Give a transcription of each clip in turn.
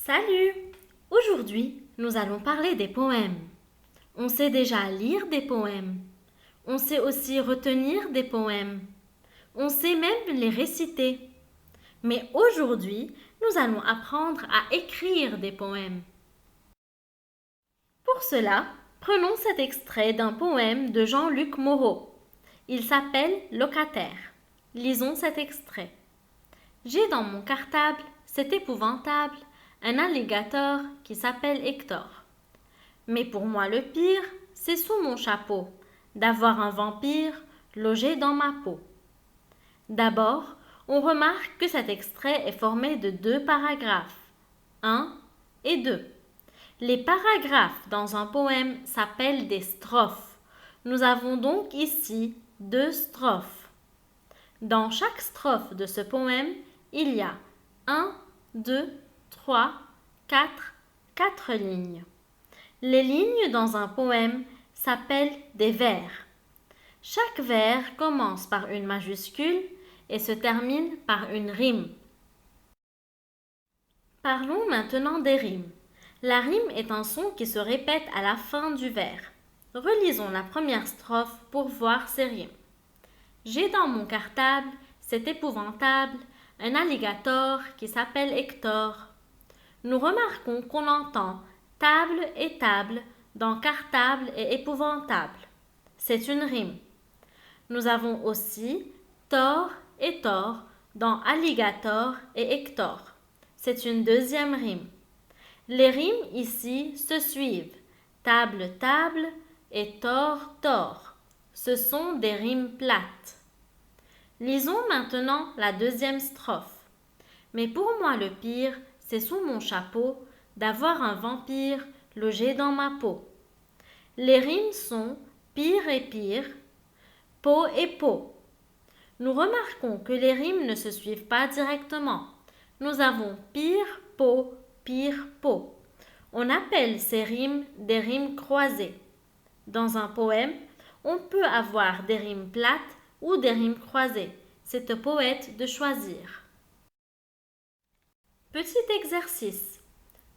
Salut! Aujourd'hui, nous allons parler des poèmes. On sait déjà lire des poèmes. On sait aussi retenir des poèmes. On sait même les réciter. Mais aujourd'hui, nous allons apprendre à écrire des poèmes. Pour cela, prenons cet extrait d'un poème de Jean-Luc Moreau. Il s'appelle Locataire. Lisons cet extrait. J'ai dans mon cartable, c'est épouvantable, un alligator qui s'appelle Hector. Mais pour moi le pire, c'est sous mon chapeau, d'avoir un vampire logé dans ma peau. D'abord, on remarque que cet extrait est formé de 2 paragraphes, 1 et 2. Les paragraphes dans un poème s'appellent des strophes. Nous avons donc ici 2 strophes. Dans chaque strophe de ce poème, il y a 1, 2, 3, 4 lignes. Les lignes dans un poème s'appellent des vers. Chaque vers commence par une majuscule et se termine par une rime. Parlons maintenant des rimes. La rime est un son qui se répète à la fin du vers. Relisons la première strophe pour voir ces rimes. J'ai dans mon cartable, c'est épouvantable, un alligator qui s'appelle Hector. Nous remarquons qu'on entend table et table dans cartable et épouvantable. C'est une rime. Nous avons aussi tort et tort dans alligator et Hector. C'est une deuxième rime. Les rimes ici se suivent. Table, table et tort, tort. Ce sont des rimes plates. Lisons maintenant la deuxième strophe. Mais pour moi le pire, c'est sous mon chapeau d'avoir un vampire logé dans ma peau. Les rimes sont pire et pire, peau et peau. Nous remarquons que les rimes ne se suivent pas directement. Nous avons pire, peau, pire, peau. On appelle ces rimes des rimes croisées. Dans un poème, on peut avoir des rimes plates ou des rimes croisées. C'est au poète de choisir. Petit exercice.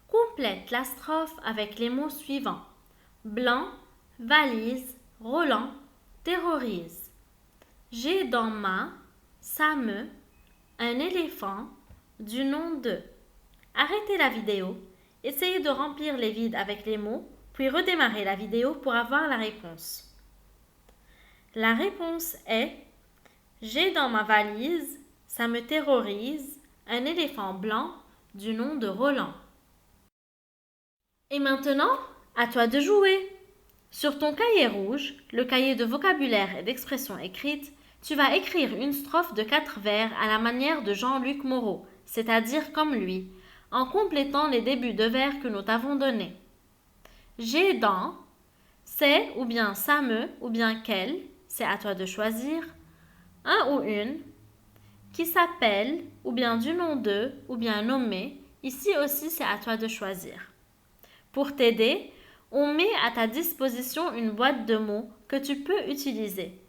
Complète la strophe avec les mots suivants. Blanc, valise, Roland, terrorise. J'ai dans ma, ça me, un éléphant, du nom de. Arrêtez la vidéo, essayez de remplir les vides avec les mots, puis redémarrez la vidéo pour avoir la réponse. La réponse est j'ai dans ma valise, ça me terrorise, un éléphant blanc du nom de Roland. Et maintenant, à toi de jouer. Sur ton cahier rouge, le cahier de vocabulaire et d'expression écrite, tu vas écrire une strophe de 4 vers à la manière de Jean-Luc Moreau, c'est-à-dire comme lui, en complétant les débuts de vers que nous t'avons donnés. J'ai dans, c'est ou bien ça me ou bien quel, c'est à toi de choisir, un ou une, qui s'appelle ou bien du nom de ou bien nommé, ici aussi c'est à toi de choisir. Pour t'aider, on met à ta disposition une boîte de mots que tu peux utiliser.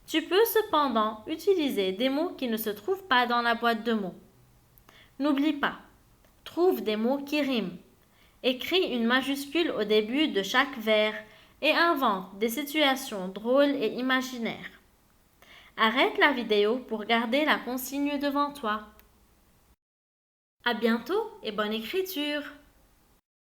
Tu peux cependant utiliser des mots qui ne se trouvent pas dans la boîte de mots. N'oublie pas, trouve des mots qui riment. Écris une majuscule au début de chaque vers et invente des situations drôles et imaginaires. Arrête la vidéo pour garder la consigne devant toi. À bientôt et bonne écriture!